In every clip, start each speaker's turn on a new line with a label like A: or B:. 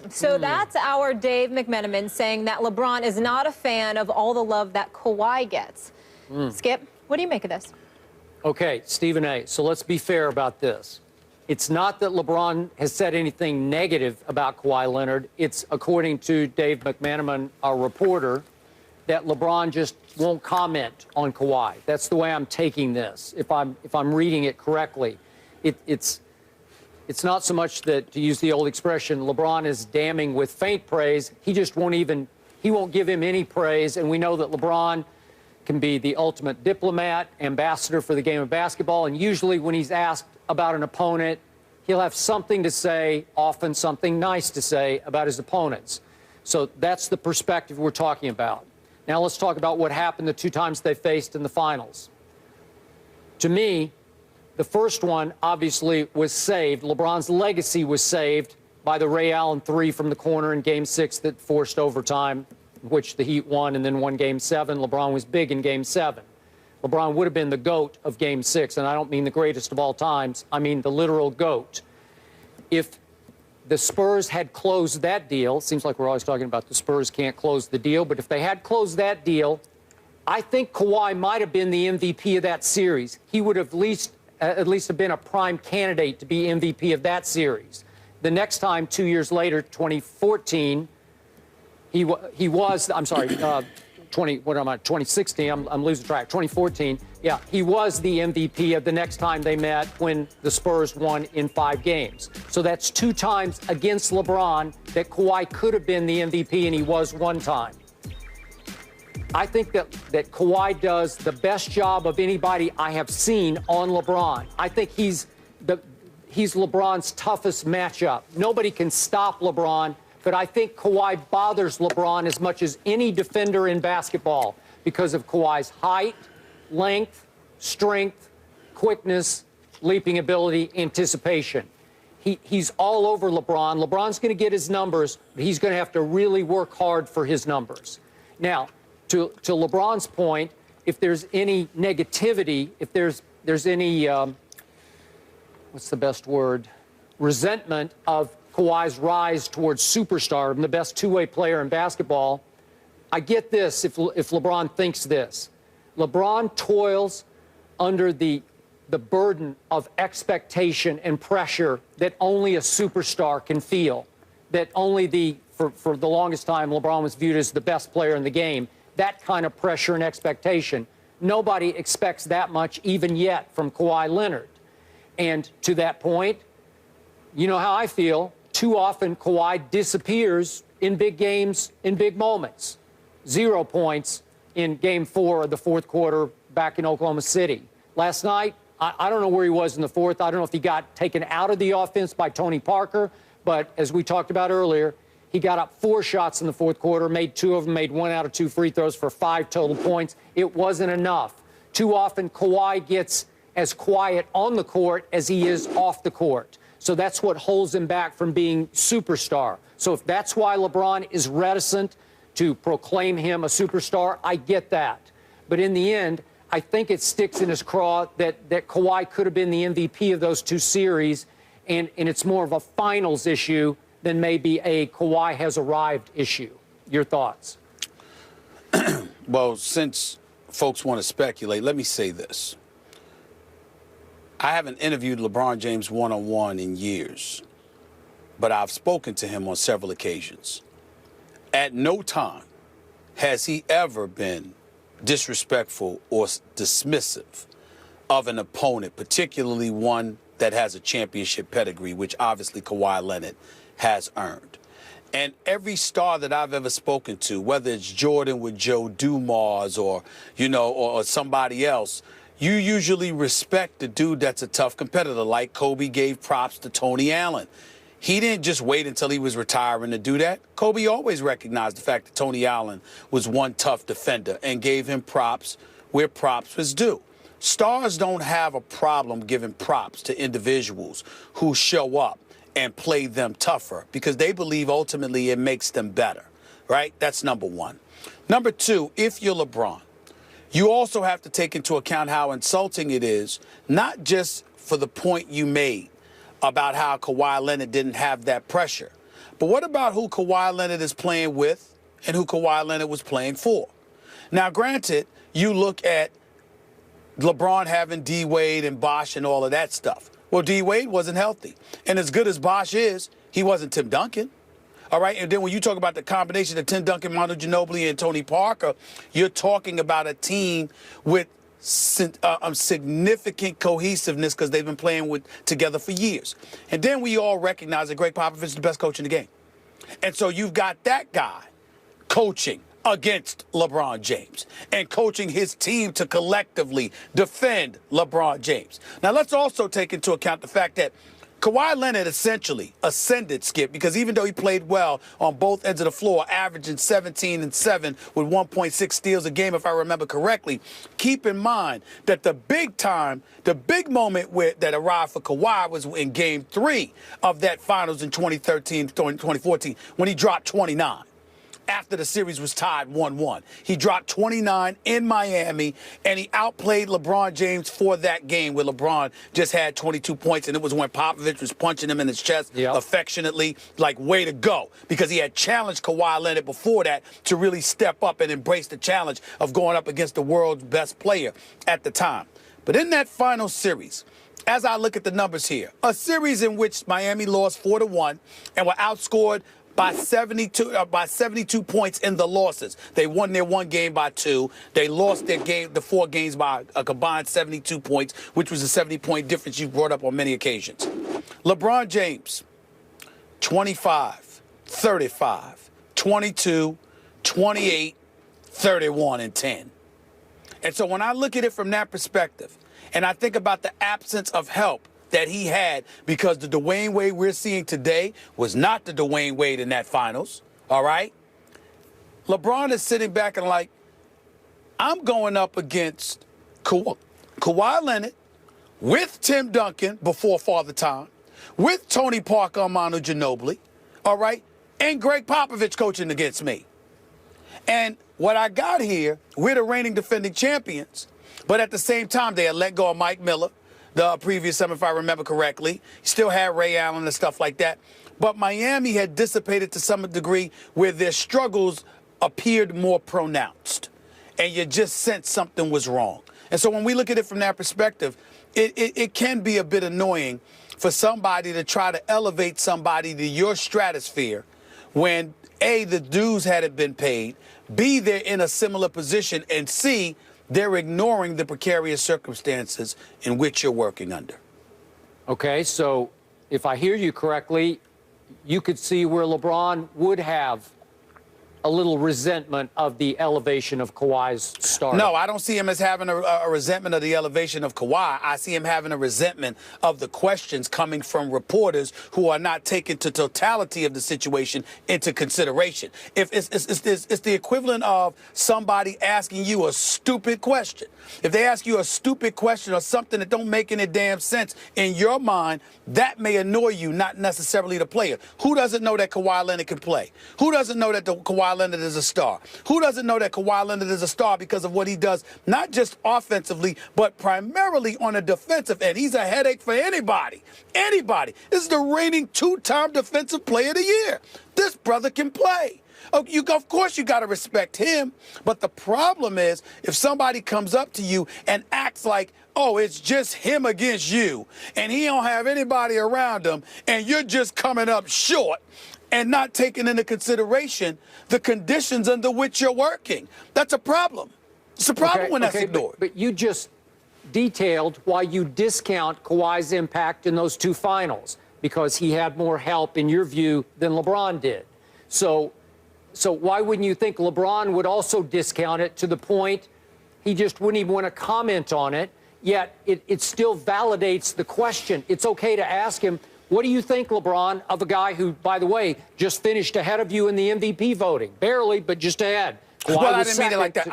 A: So that's our Dave McMenamin saying that LeBron is not a fan of all the love that Kawhi gets. Skip, what do you make of this?
B: Okay, Stephen A., so let's be fair about this. It's not that LeBron has said anything negative about Kawhi Leonard. It's, according to Dave McMenamin, our reporter, that LeBron just won't comment on Kawhi. That's the way I'm taking this, if I'm reading it correctly. It's not so much that, to use the old expression, LeBron is damning with faint praise. He just he won't give him any praise. And we know that LeBron can be the ultimate diplomat, ambassador for the game of basketball. And usually when he's asked about an opponent, he'll have something to say, often something nice to say about his opponents. So that's the perspective we're talking about. Now let's talk about what happened the 2 times they faced in the finals. To me, the first one obviously was saved. LeBron's legacy was saved by the Ray Allen 3 from the corner in Game 6 that forced overtime, which the Heat won and then won Game 7. LeBron was big in Game 7. LeBron would have been the GOAT of Game 6, and I don't mean the greatest of all times. I mean the literal GOAT. If the Spurs had closed that deal, seems like we're always talking about the Spurs can't close the deal, but if they had closed that deal, I think Kawhi might have been the MVP of that series. He would have at least have been a prime candidate to be MVP of that series. The next time, 2 years later, 2014, he was, I'm sorry, 2016, I'm losing track, 2014, yeah, he was the MVP of the next time they met when the Spurs won in 5 games. So that's 2 times against LeBron that Kawhi could have been the MVP, and he was 1 time. I think that Kawhi does the best job of anybody I have seen on LeBron. I think he's LeBron's toughest matchup. Nobody can stop LeBron, but I think Kawhi bothers LeBron as much as any defender in basketball because of Kawhi's height, length, strength, quickness, leaping ability, anticipation. He's all over LeBron. LeBron's going to get his numbers, but he's going to have to really work hard for his numbers. Now, to LeBron's point, if there's any negativity, if there's any, what's the best word, resentment of Kawhi's rise towards superstar, the best 2-way player in basketball, I get this if LeBron thinks this. LeBron toils under the burden of expectation and pressure that only a superstar can feel, that only for the longest time, LeBron was viewed as the best player in the game. That kind of pressure and expectation. Nobody expects that much even yet from Kawhi Leonard. And to that point, you know how I feel. Too often, Kawhi disappears in big games, in big moments. 0 points in Game 4 of the 4th quarter back in Oklahoma City. Last night, I don't know where he was in the 4th. I don't know if he got taken out of the offense by Tony Parker. But as we talked about earlier, he got up 4 shots in the 4th quarter, made 2 of them, made 1 out of 2 free throws for 5 total points. It wasn't enough. Too often, Kawhi gets as quiet on the court as he is off the court. So that's what holds him back from being superstar. So if that's why LeBron is reticent to proclaim him a superstar, I get that. But in the end, I think it sticks in his craw that Kawhi could have been the MVP of those 2 series, and it's more of a finals issue than maybe a Kawhi has arrived issue. Your thoughts?
C: Well, since folks want to speculate, let me say this. I haven't interviewed LeBron James one-on-one in years, but I've spoken to him on several occasions. At no time has he ever been disrespectful or dismissive of an opponent, particularly one that has a championship pedigree, which obviously Kawhi Leonard has earned. And every star that I've ever spoken to, whether it's Jordan with Joe Dumars or, or somebody else, you usually respect the dude that's a tough competitor, like Kobe gave props to Tony Allen. He didn't just wait until he was retiring to do that. Kobe always recognized the fact that Tony Allen was one tough defender and gave him props where props was due. Stars don't have a problem giving props to individuals who show up and play them tougher because they believe ultimately it makes them better, right? That's number one. Number two, if you're LeBron, you also have to take into account how insulting it is, not just for the point you made about how Kawhi Leonard didn't have that pressure, But what about who Kawhi Leonard is playing with and who Kawhi Leonard was playing for? Now, granted, you look at LeBron having D-Wade and Bosh and all of that stuff. Well, D-Wade wasn't healthy. And as good as Bosh is, he wasn't Tim Duncan. All right, and then when you talk about the combination of Tim Duncan, Manu Ginobili, and Tony Parker, you're talking about a team with significant cohesiveness because they've been playing together for years. And then we all recognize that Greg Popovich is the best coach in the game. And so you've got that guy coaching against LeBron James and coaching his team to collectively defend LeBron James. Now, let's also take into account the fact that Kawhi Leonard essentially ascended, Skip, because even though he played well on both ends of the floor, averaging 17 and 7 with 1.6 steals a game, if I remember correctly, keep in mind that the big moment that arrived for Kawhi was in Game 3 of that finals in 2014, when he dropped 29. After the series was tied 1-1. He dropped 29 in Miami, and he outplayed LeBron James for that game where LeBron just had 22 points, and it was when Popovich was punching him in his chest affectionately, like, way to go, because he had challenged Kawhi Leonard before that to really step up and embrace the challenge of going up against the world's best player at the time. But in that final series, as I look at the numbers here, a series in which Miami lost 4-1 and were outscored by 72 points in the losses. They won their one game by 2. They lost the 4 games by a combined 72 points, which was a 70-point difference you brought up on many occasions. LeBron James, 25, 35, 22, 28, 31, and 10. And so when I look at it from that perspective, and I think about the absence of help that he had, because the Dwayne Wade we're seeing today was not the Dwayne Wade in that finals, all right? LeBron is sitting back and like, I'm going up against Kawhi Leonard with Tim Duncan before Father Time, with Tony Parker and Manu Ginobili, all right, and Greg Popovich coaching against me. And what I got here, we're the reigning defending champions, but at the same time, they had let go of Mike Miller, the previous summer, if I remember correctly. Still had Ray Allen and stuff like that. But Miami had dissipated to some degree where their struggles appeared more pronounced. And you just sensed something was wrong. And so when we look at it from that perspective, it can be a bit annoying for somebody to try to elevate somebody to your stratosphere when, A, the dues hadn't been paid, B, they're in a similar position, and C, they're ignoring the precarious circumstances in which you're working under.
B: Okay, so if I hear you correctly, you could see where LeBron would have a little resentment of the elevation of Kawhi's stardom.
C: No, I don't see him as having a resentment of the elevation of Kawhi. I see him having a resentment of the questions coming from reporters who are not taking the totality of the situation into consideration. If it's the equivalent of somebody asking you a stupid question. If they ask you a stupid question or something that don't make any damn sense in your mind, that may annoy you, not necessarily the player. Who doesn't know that Kawhi Leonard can play? Who doesn't know that Kawhi Leonard is a star? Who doesn't know that Kawhi Leonard is a star because of what he does, not just offensively, but primarily on a defensive end? He's a headache for anybody. Anybody. This is the reigning 2-time defensive player of the year. This brother can play. Of course you got to respect him, but the problem is if somebody comes up to you and acts like, oh, it's just him against you, and he don't have anybody around him, and you're just coming up short and not taking into consideration the conditions under which you're working. That's a problem. It's a problem when that's ignored.
B: But you just detailed why you discount Kawhi's impact in those 2 finals, because he had more help, in your view, than LeBron did. So why wouldn't you think LeBron would also discount it to the point he just wouldn't even want to comment on it, yet it still validates the question. It's okay to ask him, what do you think, LeBron, of a guy who, by the way, just finished ahead of you in the MVP voting? Barely, but just ahead.
C: Well, I didn't mean it like that.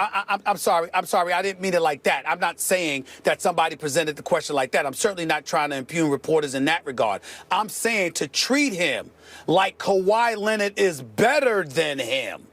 C: I'm sorry. I didn't mean it like that. I'm not saying that somebody presented the question like that. I'm certainly not trying to impugn reporters in that regard. I'm saying to treat him like Kawhi Leonard is better than him.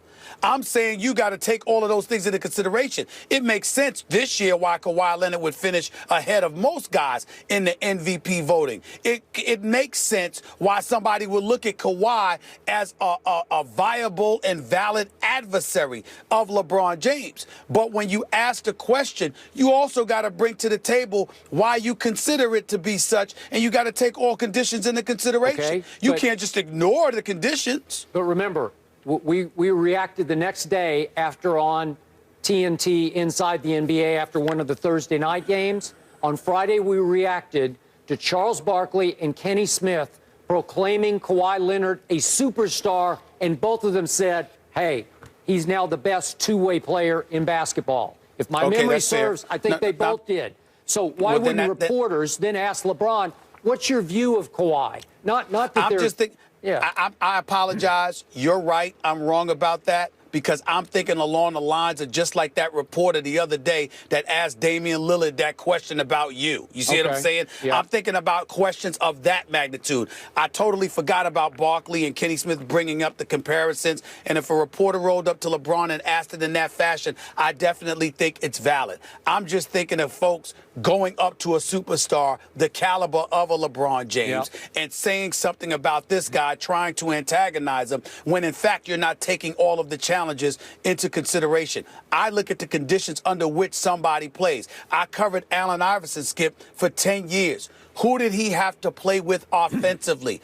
C: I'm saying you got to take all of those things into consideration. It makes sense this year why Kawhi Leonard would finish ahead of most guys in the MVP voting. It makes sense why somebody would look at Kawhi as a viable and valid adversary of LeBron James. But when you ask the question, you also got to bring to the table why you consider it to be such, and you got to take all conditions into consideration.
B: Okay,
C: you can't just ignore the conditions.
B: But remember, we reacted the next day after on TNT Inside the NBA after one of the Thursday night games. On Friday, we reacted to Charles Barkley and Kenny Smith proclaiming Kawhi Leonard a superstar, and both of them said, hey, he's now the best two-way player in basketball. If my memory serves, I think they both did. So why wouldn't reporters then ask LeBron, what's your view of Kawhi? Not that
C: I'm
B: they're...
C: just thinking...
B: Yeah.
C: I apologize. You're right. I'm wrong about that, because I'm thinking along the lines of just like that reporter the other day that asked Damian Lillard that question about you. You see what I'm saying?
B: Yeah.
C: I'm thinking about questions of that magnitude. I totally forgot about Barkley and Kenny Smith bringing up the comparisons. And if a reporter rolled up to LeBron and asked it in that fashion, I definitely think it's valid. I'm just thinking of folks going up to a superstar the caliber of a LeBron James and saying something about this guy, trying to antagonize him, when in fact you're not taking all of the challenges into consideration. I look at the conditions under which somebody plays. I covered Allen Iverson, Skip, for 10 years. Who did he have to play with offensively?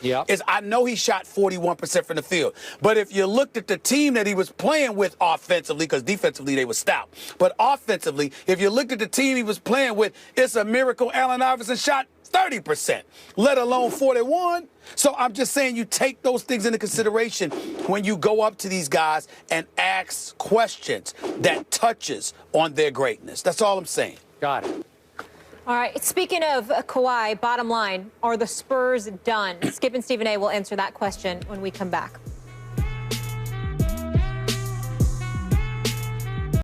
C: I know he shot 41% from the field, but if you looked at the team that he was playing with offensively, because defensively they were stout, but offensively, if you looked at the team he was playing with, it's a miracle Allen Iverson shot 30%, let alone 41. So I'm just saying you take those things into consideration when you go up to these guys and ask questions that touches on their greatness. That's all I'm saying.
B: Got it.
A: All right. Speaking of Kawhi, bottom line, are the Spurs done? Skip and Stephen A. will answer that question when we come back.